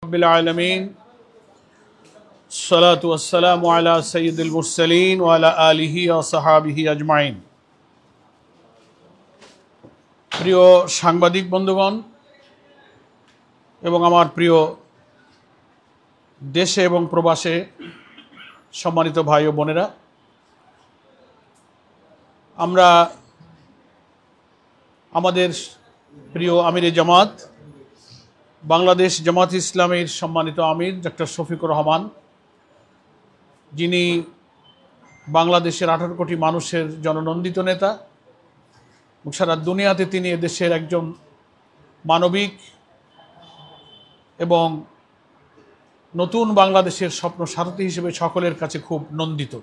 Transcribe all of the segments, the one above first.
রব্বিল আলামিন সালাতু ওয়াসসালামু আলা সাইয়্যিদিল মুরসালিন ওয়া আলা আলিহি ওয়া সাহবিহি আজমাইন। প্রিয় সাংবাদিক বন্ধুগণ এবং আমার প্রিয় দেশে এবং প্রবাসে সম্মানিত ভাই ও বোনেরা, আমরা আমাদের প্রিয় আমিরে জামাত বাংলাদেশ জামাত ইসলামের সম্মানিত আমির ডক্টর শফিকুর রহমান, যিনি বাংলাদেশের 18 কোটি মানুষের জননন্দিত নেতা এবং সারা দুনিয়াতে তিনি এদেশের একজন মানবিক এবং নতুন বাংলাদেশের স্বপ্ন সারথী হিসেবে সকলের কাছে খুব নন্দিত।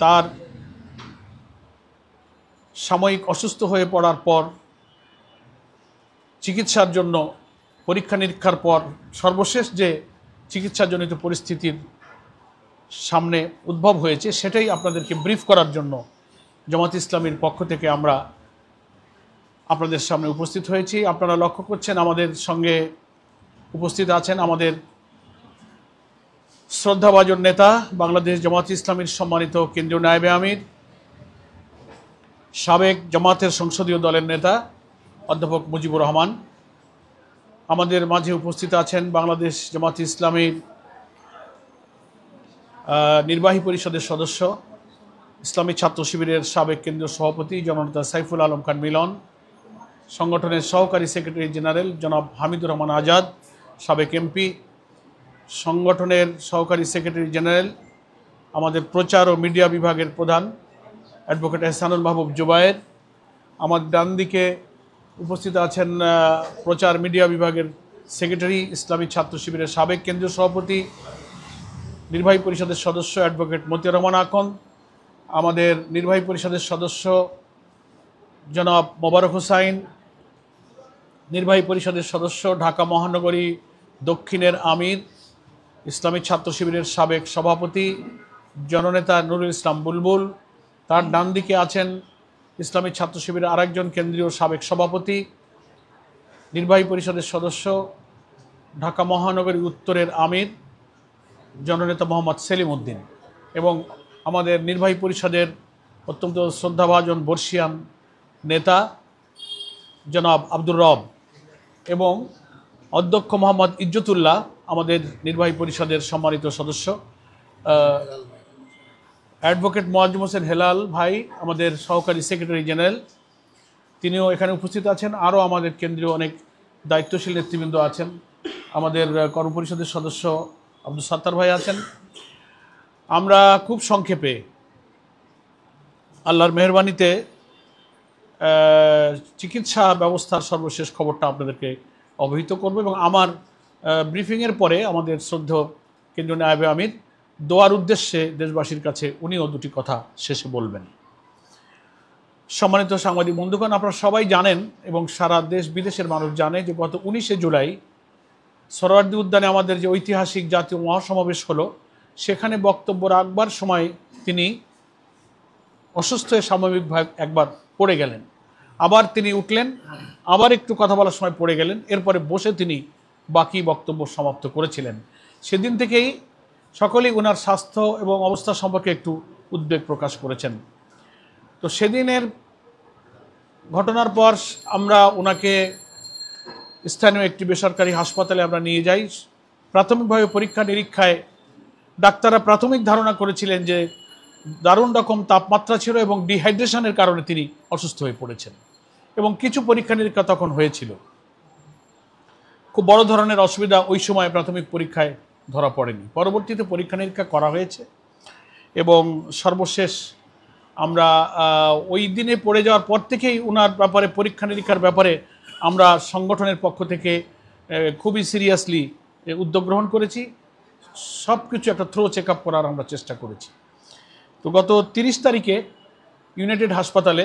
তার সাময়িক অসুস্থ হয়ে পড়ার পর চিকিৎসার জন্য পরীক্ষা নিরীক্ষার পর সর্বশেষ যে চিকিৎসাজনিত পরিস্থিতির সামনে উদ্ভব হয়েছে সেটাই আপনাদেরকে ব্রিফ করার জন্য জামাত ইসলামীর পক্ষ থেকে আমরা আপনাদের সামনে উপস্থিত হয়েছি। আপনারা লক্ষ্য করছেন আমাদের সঙ্গে উপস্থিত আছেন আমাদের শ্রদ্ধাভাজন নেতা বাংলাদেশ জামাত ইসলামীর সম্মানিত কেন্দ্রীয় নায়েবে আমির, সাবেক জামাতের সংসদীয় দলের নেতা অধ্যাপক মুজিবুর রহমান। আমাদের মাঝে উপস্থিত আছেন বাংলাদেশ জামাত ইসলামীর নির্বাহী পরিষদের সদস্য, ইসলামী ছাত্র শিবিরের সাবেক কেন্দ্রীয় সভাপতি জননেতা সাইফুল আলম খান মিলন, সংগঠনের সহকারী সেক্রেটারি জেনারেল জনাব হামিদুর রহমান আজাদ, সাবেক এমপি, সংগঠনের সহকারী সেক্রেটারি জেনারেল আমাদের প্রচার ও মিডিয়া বিভাগের প্রধান অ্যাডভোকেট এহসানুল মাহবুব জুবায়ের। আমার ডান দিকে উপস্থিত আছেন প্রচার মিডিয়া বিভাগের সেক্রেটারি, ইসলামী ছাত্র শিবিরের সাবেক কেন্দ্রীয় সভাপতি, নির্বাহী পরিষদের সদস্য অ্যাডভোকেট মতিয়ার রহমান আকন, আমাদের নির্বাহী পরিষদের সদস্য জনাব মোবারক হোসাইন, নির্বাহী পরিষদের সদস্য ঢাকা মহানগরী দক্ষিণের আমির, ইসলামী ছাত্র শিবিরের সাবেক সভাপতি জননেতা নুরুল ইসলাম বুলবুল। তার ডান দিকে আছেন ইসলামী ছাত্র শিবিরের আরেকজন কেন্দ্রীয় সাবেক সভাপতি, নির্বাহী পরিষদের সদস্য ঢাকা মহানগরী উত্তরের আমির জননেতা মোহাম্মদ সেলিম উদ্দিন, এবং আমাদের নির্বাহী পরিষদের অত্যন্ত শ্রদ্ধাভাজন বর্ষিয়ান নেতা জনাব আব্দুর রব, এবং অধ্যক্ষ মোহাম্মদ ইজ্জতুল্লাহ আমাদের নির্বাহী পরিষদের সম্মানিত সদস্য, অ্যাডভোকেট মোয়াজ্জেম হোসেন হেলাল ভাই আমাদের সহকারী সেক্রেটারি জেনারেল, তিনিও এখানে উপস্থিত আছেন। আরও আমাদের কেন্দ্রীয় অনেক দায়িত্বশীল নেতৃবৃন্দ আছেন, আমাদের কর্মপরিষদের সদস্য আব্দুল সাত্তার ভাই আছেন। আমরা খুব সংক্ষেপে আল্লাহর মেহরবানিতে চিকিৎসা ব্যবস্থার সর্বশেষ খবরটা আপনাদেরকে অবহিত করব, এবং আমার ব্রিফিংয়ের পরে আমাদের শ্রদ্ধেয় কেন্দ্রীয় নায়েবে আমির দোয়ার উদ্দেশ্যে দেশবাসীর কাছে উনিও দুটি কথা শেষে বলবেন। সম্মানিত সাংবাদিক বন্ধুগণ, আপনারা সবাই জানেন এবং সারা দেশ বিদেশের মানুষ জানে যে গত 19শে জুলাই সোহরাওয়ার্দী উদ্যানে আমাদের যে ঐতিহাসিক জাতীয় মহাসমাবেশ হলো, সেখানে বক্তব্য রাখবার সময় তিনি অসুস্থ হয়ে স্বাভাবিকভাবে একবার পড়ে গেলেন, আবার তিনি উঠলেন, আবার একটু কথা বলার সময় পড়ে গেলেন, এরপরে বসে তিনি বাকি বক্তব্য সমাপ্ত করেছিলেন। সেদিন থেকেই সকলেই ওনার স্বাস্থ্য এবং অবস্থা সম্পর্কে একটু উদ্বেগ প্রকাশ করেছেন। তো সেদিনের ঘটনার পর আমরা ওনাকে স্থানীয় একটি বেসরকারি হাসপাতালে আমরা নিয়ে যাই। প্রাথমিকভাবে পরীক্ষা নিরীক্ষায় ডাক্তাররা প্রাথমিক ধারণা করেছিলেন যে দারুণ রকম তাপমাত্রা ছিল এবং ডিহাইড্রেশনের কারণে তিনি অসুস্থ হয়ে পড়েছেন, এবং কিছু পরীক্ষা নিরীক্ষা তখন হয়েছিল। খুব বড় ধরনের অসুবিধা ওই সময় প্রাথমিক পরীক্ষায় ধরা পড়েনি। পরবর্তীতে পরীক্ষা নিরীক্ষা করা হয়েছে এবং সর্বশেষ আমরা ওই দিনে পড়ে যাওয়ার পর থেকেই ওনার ব্যাপারে পরীক্ষা নিরীক্ষার ব্যাপারে আমরা সংগঠনের পক্ষ থেকে খুবই সিরিয়াসলি উদ্যোগ গ্রহণ করেছি। সব কিছু একটা থ্রো চেক আপ করার আমরা চেষ্টা করেছি। তো গত 30 তারিখে ইউনাইটেড হাসপাতালে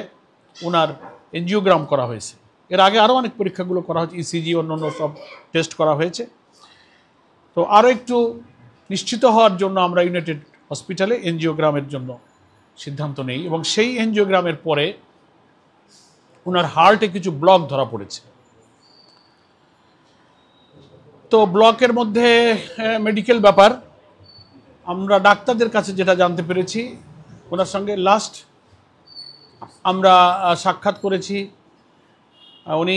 ওনার এনজিওগ্রাম করা হয়েছে। এর আগে আরও অনেক পরীক্ষাগুলো করা হয়েছে, ইসিজি অন্যান্য সব টেস্ট করা হয়েছে। তো আরও একটু নিশ্চিত হওয়ার জন্য আমরা ইউনাইটেড হসপিটালে এনজিওগ্রামের জন্য সিদ্ধান্ত নেই, এবং সেই এনজিওগ্রামের পরে ওনার হার্টে কিছু ব্লক ধরা পড়েছে। তো ব্লকের মধ্যে মেডিকেল ব্যাপার, আমরা ডাক্তারদের কাছে যেটা জানতে পেরেছি, ওনার সঙ্গে লাস্ট আমরা সাক্ষাৎ করেছি, উনি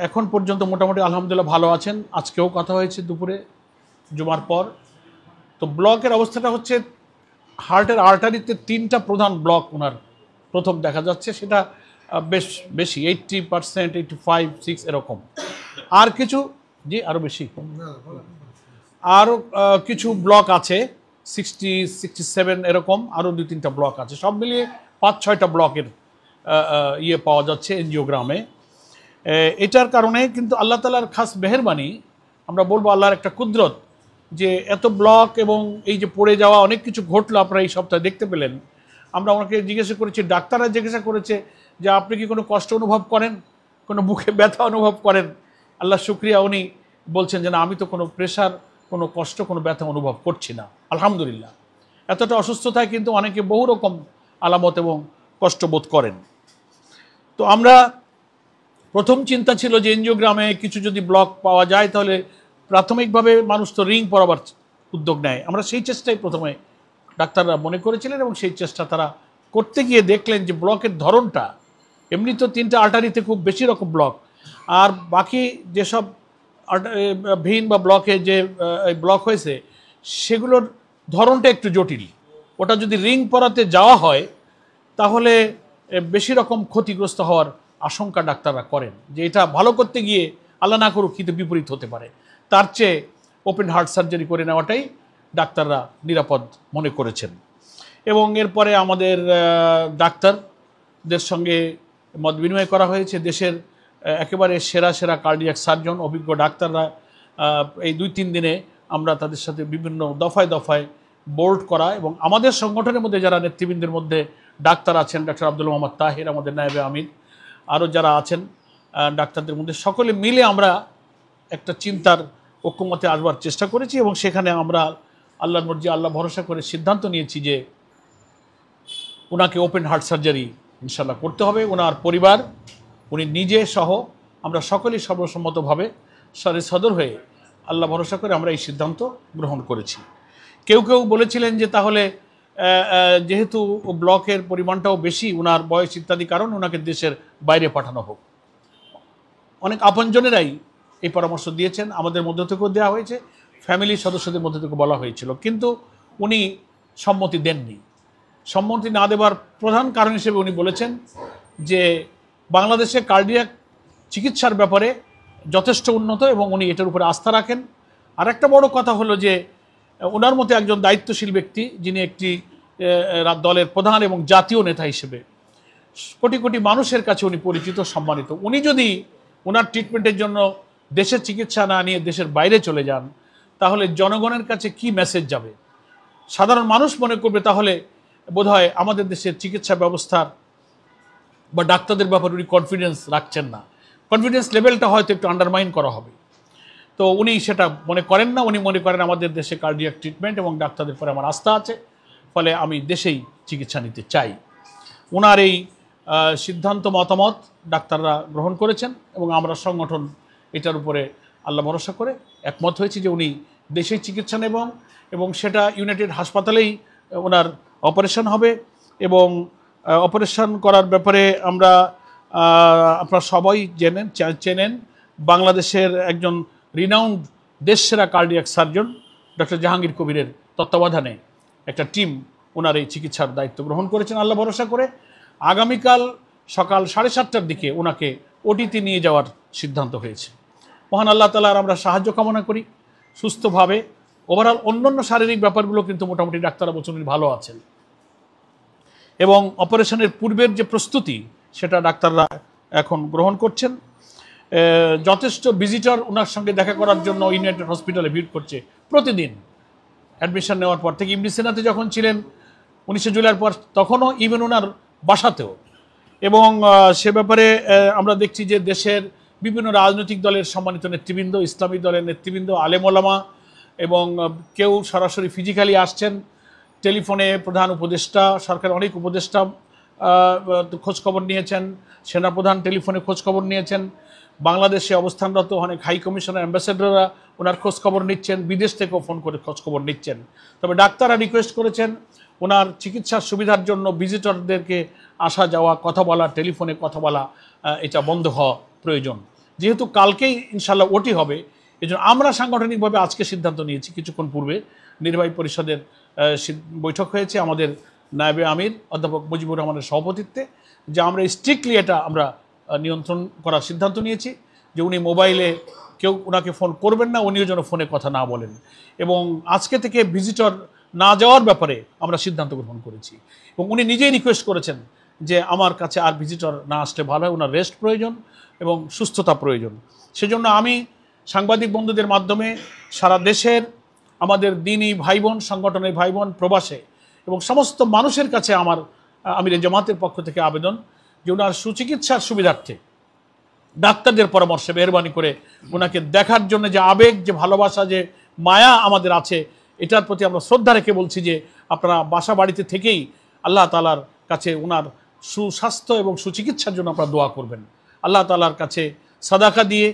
এখন পর্যন্ত মোটামুটি আলহামদুলিল্লাহ ভালো আছেন। আজকেও কথা হয়েছে দুপুরে জুমার পর। তো ব্লকের অবস্থাটা হচ্ছে হার্টের আর্টারিতে 3টা প্রধান ব্লক ওনার প্রথম দেখা যাচ্ছে, সেটা বেশ বেশি 80%, 85, 6 এরকম। আর কিছু জি আরও বেশি, আরও কিছু ব্লক আছে 60, 67 এরকম, আরও 2-3টা ব্লক আছে, সব মিলিয়ে 5-6টা ব্লকের ইয়ে পাওয়া যাচ্ছে এনজিওগ্রামে। এটার কারণে কিন্তু আল্লাহ তাআলার খাস মেহেরবানি, আমরা বলবো আল্লাহর একটা কুদরত, যে এত ব্লক এবং এই যে পড়ে যাওয়া অনেক কিছু ঘটলো আপনারা এই সপ্তাহে দেখতে পেলেন। আমরা ওনাকে জিজ্ঞাসা করেছি, ডাক্তাররা জিজ্ঞাসা করেছে যে আপনি কি কোনো কষ্ট অনুভব করেন, কোনো বুকে ব্যথা অনুভব করেন? আল্লাহ শুকরিয়া, উনি বলছেন যে না, আমি তো কোনো প্রেশার, কোনো কষ্ট, কোনো ব্যথা অনুভব করছি না, আলহামদুলিল্লাহ। এতটা অসুস্থতায় কিন্তু অনেকে বহু রকম আলামত এবং কষ্ট বোধ করেন। তো আমরা প্রথম চিন্তা ছিল যে এনজিওগ্রামে কিছু যদি ব্লক পাওয়া যায় তাহলে প্রাথমিকভাবে মানুষ তো রিং পরাবার উদ্যোগ নেয়, আমরা সেই চেষ্টাই প্রথমে ডাক্তাররা মনে করেছিলেন এবং সেই চেষ্টা তারা করতে গিয়ে দেখলেন যে ব্লকের ধরনটা, এমনি তো 3টা আর্টারিতে খুব বেশি রকম ব্লক, আর বাকি যেসব ভেইন বা ব্লকে যে ব্লক হয়েছে সেগুলোর ধরনটা একটু জটিল। ওটা যদি রিং পরাতে যাওয়া হয় তাহলে বেশি রকম ক্ষতিগ্রস্ত হওয়ার আশঙ্কা ডাক্তাররা করেন, যে এটা ভালো করতে গিয়ে আল্লাহ না করুক কিন্তু বিপরীত হতে পারে। তার চেয়ে ওপেন হার্ট সার্জারি করে নেওয়াটাই ডাক্তাররা নিরাপদ মনে করেছেন। এবং এরপরে আমাদের ডাক্তারদের সঙ্গে মত বিনিময় করা হয়েছে, দেশের একেবারে সেরা সেরা কার্ডিয়াক সার্জন, অভিজ্ঞ ডাক্তাররা। এই 2-3 দিনে আমরা তাদের সাথে বিভিন্ন দফায় দফায় বোর্ড করা, এবং আমাদের সংগঠনের মধ্যে যারা নেতৃবৃন্দের মধ্যে ডাক্তার আছেন, ডাক্তার আব্দুল মোহাম্মদ তাহির, আমাদের নায়েবে আমির, আরও যারা আছেন ডাক্তারদের মধ্যে, সকলে মিলে আমরা একটা চিন্তার ঐক্যমতে আসবার চেষ্টা করেছি। এবং সেখানে আমরা আল্লাহর মর্জি, আল্লাহ ভরসা করে সিদ্ধান্ত নিয়েছি যে ওনাকে ওপেন হার্ট সার্জারি ইনশাল্লাহ করতে হবে। ওনার পরিবার, উনি নিজে সহ আমরা সকলেই সর্বসম্মতভাবে সদর হয়ে আল্লাহ ভরসা করে আমরা এই সিদ্ধান্ত গ্রহণ করেছি। কেউ কেউ বলেছিলেন যে তাহলে যেহেতু ব্লকের পরিমাণটাও বেশি, ওনার বয়স ইত্যাদি কারণ ওনাকে দেশের বাইরে পাঠানো হোক। অনেক আপনজনেরাই এই পরামর্শ দিয়েছেন, আমাদের মধ্য থেকেও দেওয়া হয়েছে, ফ্যামিলির সদস্যদের মধ্যে থেকে বলা হয়েছিল, কিন্তু উনি সম্মতি দেননি। সম্মতি না দেওয়ার প্রধান কারণ হিসেবে উনি বলেছেন যে বাংলাদেশে কার্ডিয়াক চিকিৎসার ব্যাপারে যথেষ্ট উন্নত এবং উনি এটার উপরে আস্থা রাখেন। আর একটা বড় কথা হলো যে ওনার মতো একজন দায়িত্বশীল ব্যক্তি, যিনি একটি দলের প্রধান এবং জাতীয় নেতা হিসেবে কোটি কোটি মানুষের কাছে উনি পরিচিত, সম্মানিত, উনি যদি ওনার ট্রিটমেন্টের জন্য দেশের চিকিৎসা না নিয়ে দেশের বাইরে চলে যান তাহলে জনগণের কাছে কি মেসেজ যাবে? সাধারণ মানুষ মনে করবে তাহলে বোধহয় আমাদের দেশের চিকিৎসা ব্যবস্থার বা ডাক্তারদের ব্যাপারে উনি কনফিডেন্স রাখছেন না, কনফিডেন্স লেভেলটা হয়তো একটু আন্ডারমাইন করা হবে। তো উনি সেটা মনে করেন না, উনি মনে করেন আমাদের দেশে কার্ডিয়াক ট্রিটমেন্ট এবং ডাক্তারদের পরে আমার আস্থা আছে, ফলে আমি দেশেই চিকিৎসা নিতে চাই। ওনার এই সিদ্ধান্ত মতামত ডাক্তাররা গ্রহণ করেছেন এবং আমরা সংগঠন এটার উপরে আল্লাহ ভরসা করে একমত হয়েছি যে উনি দেশেই চিকিৎসা নেবেন এবং সেটা ইউনাইটেড হাসপাতালেই ওনার অপারেশন হবে। এবং অপারেশন করার ব্যাপারে আমরা আপনারা সবাই চেনেন বাংলাদেশের একজন রিনাউন্ড দেশসেরা কার্ডিয়াক সার্জন ডক্টর জাহাঙ্গীর কবিরের তত্ত্বাবধানে একটা টিম ওনার এই চিকিৎসার দায়িত্ব গ্রহণ করেছেন আল্লাহ ভরসা করে। আগামীকাল সকাল 7:30টার দিকে ওনাকে ওটিতে নিয়ে যাওয়ার সিদ্ধান্ত হয়েছে। মহান আল্লাহ তাআলার আমরা সাহায্য কামনা করি সুস্থভাবে। ওভারঅল অন্যান্য শারীরিক ব্যাপারগুলো কিন্তু মোটামুটি ডাক্তাররা বলছেন ভালো আছেন এবং অপারেশনের পূর্বের যে প্রস্তুতি সেটা ডাক্তাররা এখন গ্রহণ করছেন। যথেষ্ট ভিজিটর ওনার সঙ্গে দেখা করার জন্য ইউনাইটেড হসপিটালে ভিড় করছে প্রতিদিন। অ্যাডমিশন নেওয়ার পর থেকে ইবনে সিনাতে যখন ছিলেন 19 জুলাইয়ের পর তখনও, ইভেন ওনার বাসাতেও। এবং সে ব্যাপারে আমরা দেখছি যে দেশের বিভিন্ন রাজনৈতিক দলের সম্মানিত নেতৃবৃন্দ, ইসলামী দলের নেতৃবৃন্দ, আলেম ওলামা এবং কেউ সরাসরি ফিজিক্যালি আসছেন, টেলিফোনে প্রধান উপদেষ্টা, সরকারের অনেক উপদেষ্টা, খোঁজখবর নিয়েছেন, সেনাপ্রধান টেলিফোনে খোঁজখবর নিয়েছেন, বাংলাদেশে অবস্থানরত অনেক হাই কমিশনার অ্যাম্বাসেডররা ওনার খোঁজখবর নিচ্ছেন, বিদেশ থেকেও ফোন করে খোঁজখবর নিচ্ছেন। তবে ডাক্তাররা রিকোয়েস্ট করেছেন ওনার চিকিৎসার সুবিধার জন্য ভিজিটরদেরকে আসা যাওয়া, কথা বলা, টেলিফোনে কথা বলা এটা বন্ধ হওয়া প্রয়োজন। যেহেতু কালকেই ইনশাল্লাহ ওটি হবে, এই জন্য আমরা সাংগঠনিকভাবে আজকে সিদ্ধান্ত নিয়েছি, কিছুক্ষণ পূর্বে নির্বাহী পরিষদের বৈঠক হয়েছে আমাদের নায়েবে আমির অধ্যাপক মুজিবুর রহমানের সভাপতিত্বে, যে আমরা স্ট্রিক্টলি এটা আমরা নিয়ন্ত্রণ করার সিদ্ধান্ত নিয়েছি যে উনি মোবাইলে কেউ ওনাকে ফোন করবেন না, উনিও যেন ফোনে কথা না বলেন। এবং আজকে থেকে ভিজিটর না যাওয়ার ব্যাপারে আমরা সিদ্ধান্ত গ্রহণ করেছি। এবং উনি নিজেই রিকোয়েস্ট করেছেন যে আমার কাছে আর ভিজিটর না আসলে ভালো হয়, ওনার রেস্ট প্রয়োজন এবং সুস্থতা প্রয়োজন। সেজন্য আমি সাংবাদিক বন্ধুদের মাধ্যমে সারা দেশের আমাদের দিনী ভাই বোন, সংগঠনের ভাই বোন, প্রবাসে এবং সমস্ত মানুষের কাছে আমার আমিরে জামাতের পক্ষ থেকে আবেদন যে ওনার সুচিকিৎসার সুবিধার্থে ডাক্তারদের পরামর্শে মেহরবানি করে ওনাকে দেখার জন্য যে আবেগ, যে ভালোবাসা, যে মায়া আমাদের আছে, এটার প্রতি আমরা শ্রদ্ধা রেখে বলছি যে আপনারা বাসা বাড়িতে থেকেই আল্লাহ তাআলার কাছে ওনার সুস্বাস্থ্য এবং সুচিকিৎসার জন্য আপনারা দোয়া করবেন। আল্লাহ তাআলার কাছে সাদাকা দিয়ে,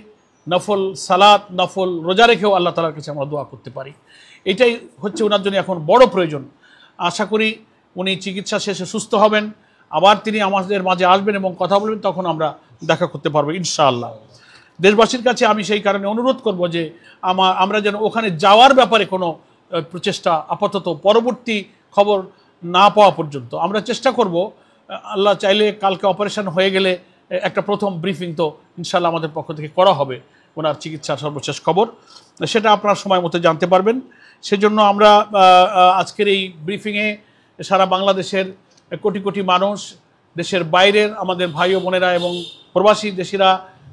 নফল সালাত, নফল রোজা রেখেও আল্লাহ তাআলার কাছে আমরা দোয়া করতে পারি। এটাই হচ্ছে ওনার জন্য এখন বড় প্রয়োজন। আশা করি উনি চিকিৎসা শেষে সুস্থ হবেন, আবার তিনি আমাদের মাঝে আসবেন এবং কথা বলবেন, তখন আমরা দেখা করতে পারবো ইনশাআল্লাহ। দেশবাসীর কাছে আমি সেই কারণে অনুরোধ করব যে আমরা যেন ওখানে যাওয়ার ব্যাপারে কোনো প্রচেষ্টা আপাতত পরবর্তী খবর না পাওয়া পর্যন্ত আমরা চেষ্টা করব। আল্লাহ চাইলে কালকে অপারেশন হয়ে গেলে একটা প্রথম ব্রিফিং তো ইনশাআল্লাহ আমাদের পক্ষ থেকে করা হবে ওনার চিকিৎসার সর্বশেষ খবর, সেটা আপনারা সময় মতো জানতে পারবেন। সেজন্য আমরা আজকের এই ব্রিফিংয়ে সারা বাংলাদেশের কোটি কোটি মানুষ, দেশের বাইরের আমাদের ভাই ও বোনেরা এবং প্রবাসী দেশিরা,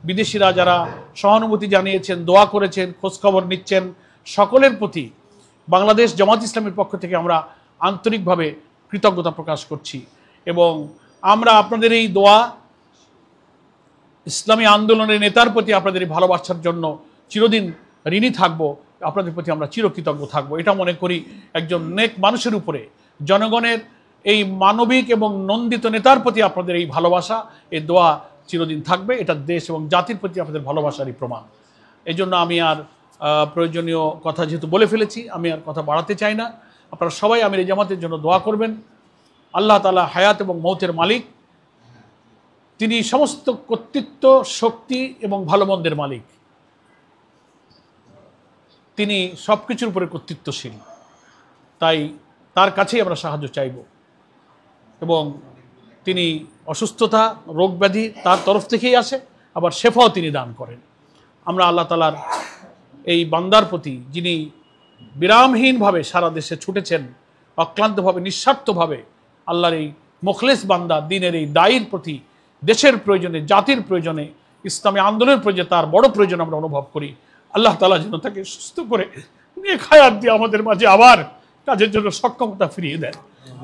বিদেশিরা যারা সহানুভূতি জানিয়েছেন, দোয়া করেছেন, খোঁজখবর নিচ্ছেন, সকলের প্রতি বাংলাদেশ জামাত ইসলামের পক্ষ থেকে আমরা আন্তরিকভাবে কৃতজ্ঞতা প্রকাশ করছি। এবং আমরা আপনাদের এই দোয়া, ইসলামী আন্দোলনের নেতার প্রতি আপনাদের এই ভালোবাসার জন্য চিরদিন ঋণী থাকবো, আপনাদের প্রতি আমরা চিরকৃতজ্ঞ থাকবো। এটা মনে করি একজন নেক মানুষের উপরে, জনগণের এই মানবিক এবং নন্দিত নেতার প্রতি আপনাদের এই ভালোবাসা, এই দোয়া চিরদিন থাকবে। এটা দেশ এবং জাতির প্রতি আপনাদের ভালোবাসারই প্রমাণ। এই জন্য আমি আর প্রয়োজনীয় কথা যেহেতু বলে ফেলেছি, আমি আর কথা বাড়াতে চাই না। আপনারা সবাই আমির জামাতের জন্য দোয়া করবেন। আল্লাহ তাআলা হায়াত এবং মৌতের মালিক, তিনি সমস্ত কর্তৃত্ব, শক্তি এবং ভালো মন্দের মালিক, তিনি সব কিছুর উপরে কর্তৃত্বশীল। তাই তার কাছেই আমরা সাহায্য চাইব এবং তিনি অসুস্থতা, রোগ ব্যাধি তার তরফ থেকেই আসে, আবার শেফাও তিনি দান করেন। আমরা আল্লাহ তাআলার এই বান্দার প্রতি, যিনি বিরামহীনভাবে সারা দেশে ছুটেছেন, অক্লান্তভাবে, নিঃস্বার্থভাবে, আল্লাহর এই মুখলেস বান্দা, দিনের এই দায়ীর প্রতি, দেশের প্রয়োজনে, জাতির প্রয়োজনে, ইসলামী আন্দোলনের প্রয়োজনে, তার বড় প্রয়োজন আমরা অনুভব করি। আল্লাহ তাআলা যেন তাকে সুস্থ করে নেক হায়াত দিয়ে আমাদের মাঝে আবার কাজের জন্য সক্ষমতা ফিরিয়ে দেন,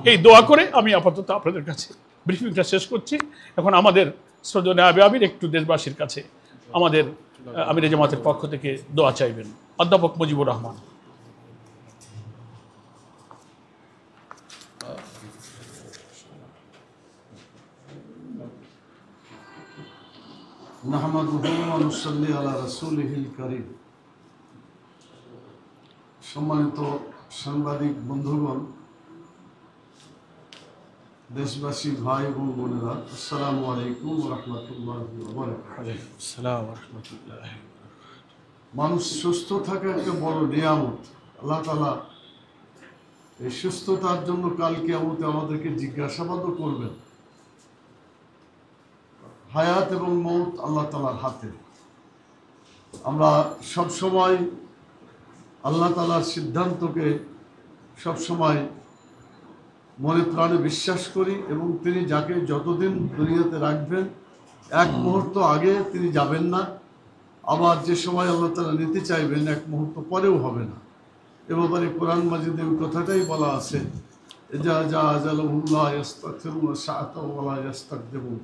এই দোয়া করে আমি আপাতত আপনাদের কাছে ব্রিফিংটা শেষ করছি। এখন আমাদের শ্রদ্ধেয় নায়েবে আমির একটু দেশবাসীর কাছে আমাদের আমিরে জামাতের পক্ষ থেকে দোয়া চাইবেন। অধ্যাপক মুজিবুর রহমান। সম্মানিত সাংবাদিক বন্ধুগণ, দেশবাসী ভাই এবং বোনেরা, আসসালামু আলাইকুম ওয়া রাহমাতুল্লাহি ওয়া বারাকাতুহু। মানুষ সুস্থ থাকা একটা বড় নিয়ামত। আল্লাহ তাআলা এই সুস্থতার জন্য কাল কিয়ামতে আমাদেরকে জিজ্ঞাসাবাদও করবেন। হায়াত এবং মৌত আল্লাহ তাআলার হাতে। আমরা সব সময় আল্লাহ তাআলার সিদ্ধান্তকে সব সময় মনে প্রাণে বিশ্বাস করি এবং তিনি যাকে যতদিন দুনিয়াতে রাখবেন, এক মুহূর্ত আগে তিনি যাবেন না, আবার যে সময় আল্লাহ তাআলা নিতে চাইবেন এক মুহূর্ত পরেও হবে না। এ ব্যাপারে কোরআন মাজিদে ওই কথাটাই বলা আছে, যা যা আজালুল্লাহ ইস্তাগফিরুন সাআতা ওয়ালা ইস্তাকদিমুন।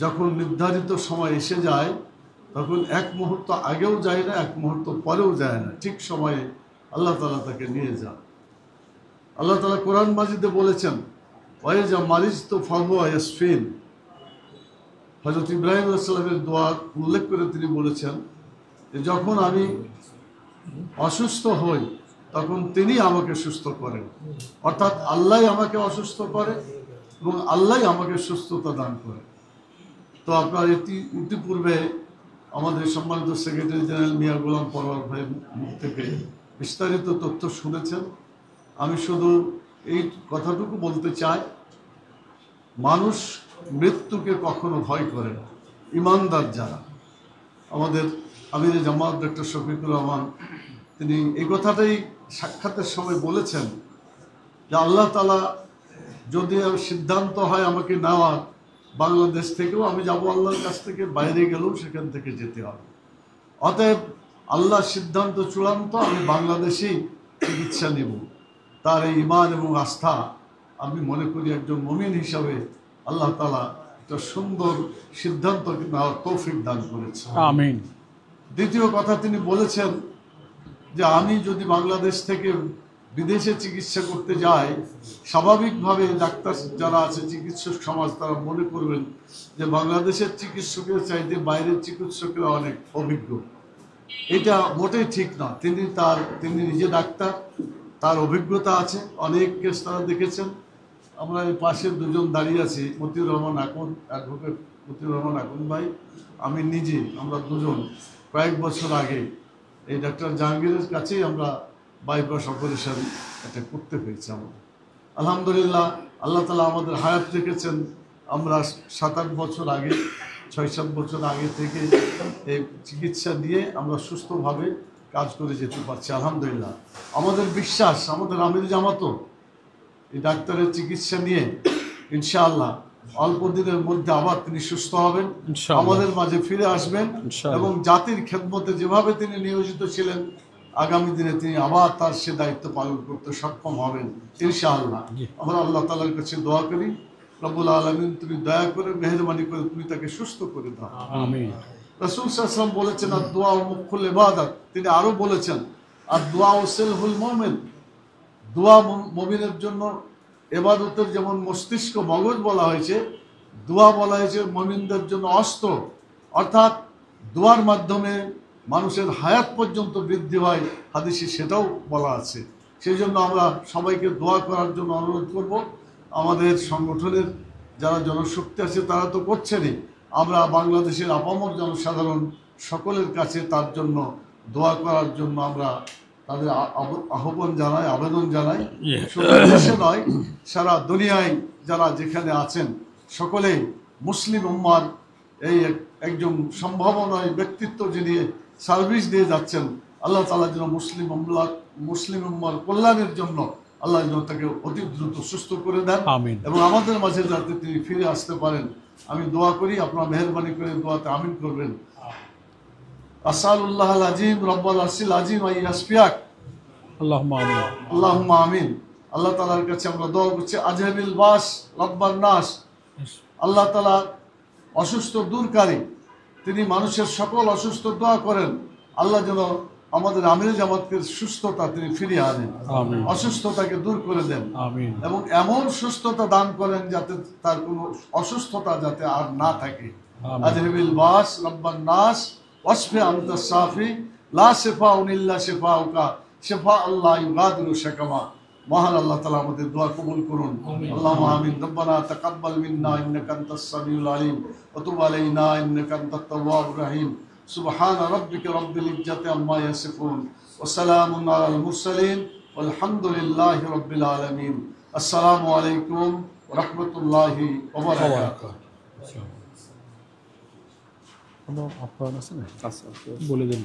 যখন নির্ধারিত সময় এসে যায় তখন এক মুহূর্ত আগেও যায় না, এক মুহূর্ত পরেও যায় না, ঠিক সময়ে আল্লাহ তাআলা তাকে নিয়ে যান। আল্লাহ তাআলা কোরআন মাজিদে বলেছেন, ওয়াইজা মারিজতু ফাহুয়া ইয়াসফিন। হযরত ইব্রাহিম আলাইহিস সালামের দোয়া উল্লেখ করে তিনি বলেছেন যে যখন আমি অসুস্থ হই তখন তিনি আমাকে সুস্থ করেন, অর্থাৎ আল্লাহ আমাকে অসুস্থ করে এবং আল্লাহ আমাকে সুস্থতা দান করে। তো আপনার ইতিপূর্বে আমাদের সম্মানিত সেক্রেটারি জেনারেল মিয়া গোলাম পরোয়ার ভাইয়ের মুখ থেকে বিস্তারিত তথ্য শুনেছেন। আমি শুধু এই কথাটুকু বলতে চাই, মানুষ মৃত্যুকে কখনো ভয় করে না, ইমানদার যারা। আমাদের আমিরে জামাত ডক্টর শফিকুর রহমান তিনি এই কথাটাই সাক্ষাতের সময় বলেছেন যে আল্লাহ তাআলা যদি সিদ্ধান্ত হয় আমাকে নেওয়ার, বাংলাদেশ থেকেও আমি যাব আল্লাহর কাছ থেকে, বাইরে গেলেও সেখান থেকে যেতে হবে। অতএব আল্লাহর সিদ্ধান্ত চূড়ান্ত, আমি বাংলাদেশেই চিকিৎসা নেব। তার এই ঈমান এবং আস্থা আমি মনে করি একজন মুমিন হিসাবে আল্লাহ তাআলা একটা সুন্দর সিদ্ধান্ত নেওয়ার তৌফিক দান করেছে। আমিন। দ্বিতীয় কথা তিনি বলেছেন যে আমি যদি বাংলাদেশ থেকে বিদেশে চিকিৎসা করতে যাই, স্বাভাবিকভাবে ডাক্তার যারা আছে, চিকিৎসক সমাজ, তারা মনে করবেন যে বাংলাদেশের চিকিৎসকের চাইতে বাইরের চিকিৎসকেরা অনেক অভিজ্ঞ। এটা মোটেই ঠিক না। তিনি নিজে ডাক্তার, তার অভিজ্ঞতা আছে, অনেক কেস তারা দেখেছেন। আমরা এই পাশে দুজন দাঁড়িয়ে আছি, মতিউর রহমান আকন, অ্যাডভোকেট মতিউর রহমান আকন ভাই, আমি নিজে, আমরা দুজন কয়েক বছর আগে এই ডাক্তার জাহাঙ্গীরের কাছেই আমরা বাইপাস অপারেশন এটা করতে হয়েছে আমাদের। আলহামদুলিল্লাহ, আল্লাহ তাআলা আমাদের হায়াত রেখেছেন। আমরা 7-8 বছর আগে, 6-7 বছর আগে থেকে এই চিকিৎসা দিয়ে আমরা সুস্থভাবে কাজ করে যেতে পারছি আলহামদুলিল্লাহ। আমাদের বিশ্বাস, আমাদের আমির জামাতও এই ডাক্তারের চিকিৎসা নিয়ে ইনশাআল্লাহ অল্প দিনের মধ্যে আবার তিনি সুস্থ হবেন, আমাদের মাঝে ফিরে আসবেন এবং জাতির খেদমতে যেভাবে তিনি নিয়োজিত ছিলেন, আগামী দিনে তিনি আবার তার সে দায়িত্ব পালন করতে সক্ষম হবেন ইনশাআল্লাহ। আমরা আল্লাহ তাআলার কাছে দোয়া করি, রব্বুল আলামিন তুমি দয়া করে, মেহেরবানি করে তুমি তাকে সুস্থ করে দাও। আমিন। রাসূল সাল্লাল্লাহু আলাইহি ওয়াসাল্লাম বলেছেন আদ-দুআ মুখুল ইবাদাত। তিনি আরো বলেছেন আদ-দুআ সিলহুল মুমিন। দোয়া মুমিনের জন্য ইবাদতের যেমন মস্তিষ্ক, মগজ বলা হয়েছে, দোয়া বলা হয়েছে মুমিনদের জন্য অস্ত্র। অর্থাৎ দোয়ার মাধ্যমে মানুষের হায়াত পর্যন্ত বৃদ্ধি হয়, হাদিসে সেটাও বলা আছে। সেই জন্য আমরা সবাইকে দোয়া করার জন্য অনুরোধ করব। আমাদের সংগঠনের যারা জনশক্তি আছে তারা তো করছেনই, আমরা বাংলাদেশের আপামর জনসাধারণ সকলের কাছে তার জন্য দোয়া করার জন্য আমরা তাদের আহ্বান জানাই, আবেদন জানাই। শুধু দেশে নয়, সারা দুনিয়ায় যারা যেখানে আছেন সকলেই মুসলিম উম্মার এই একজন সম্ভাবনায় ব্যক্তিত্ব যিনি সার্ভিস দিয়ে যাচ্ছেন, আল্লাহ তাআলা যেন মুসলিম উম্মার কল্যাণের জন্য আল্লাহ যেন তাকে অতি দ্রুত সুস্থ করে দেন এবং আমাদের মাঝে যাতে তিনি ফিরে আসতে পারেন। আমি দোয়া করি, আপনারা মেহেরবানি করে দোয়াতে আমিন করবেন। আসআলুল্লাহ আল আজিম রব্বুল আরশিল আজিম আন ইয়াশফিয়াক। আল্লাহুম্মা আমিন। আল্লাহুম্মা আমিন। আল্লাহ তাআলার কাছে আমরা দোয়া করছি, আজহাবিল বাস রব্বান নাস। আল্লাহ তাআলা অসুস্থ দূরকারী, তিনি মানুষের সকল অসুস্থ দোয়া করেন। আল্লাহ যেন আমাদের আমির জামাতকে সুস্থতা তিনি ফিরিয়ে আনেন, অসুস্থতাকে দূর করে দেন এবং এমন সুস্থতা দান করেন যাতে তার কোনো অসুস্থতা যাতে আর না থাকে। আজহাবিল বাস রব্বান নাস ওয়াশফি আনতা শাফি লা শিফাউন ইল্লা শিফাউকা শিফা আল্লাহ ইউগাদিরু শাকামা। মহান আল্লাহ তাআলা আমাদের দোয়া কবুল করুন। আল্লাহুম্মা আমিন। রব্বানা তাকাব্বাল মিন্না ইন্নাকা আনতাস সামিউল আলিম ওয়া তুব আলাইনা ইন্নাকা আনতাত তাওয়াবুর রহিম। সুবহানা রাব্বিকা রাব্বিল ইজ্জাতি আম্মা ইয়াসিফুন ওয়া সালামুন আলাল মুরসালিন ওয়ালহামদুলিল্লাহি রাব্বিল আলামিন। আসসালামু আলাইকুম ওয়া রাহমাতুল্লাহি ওয়া বারাকাতুহু। আপনার আছে না? বলে দিন।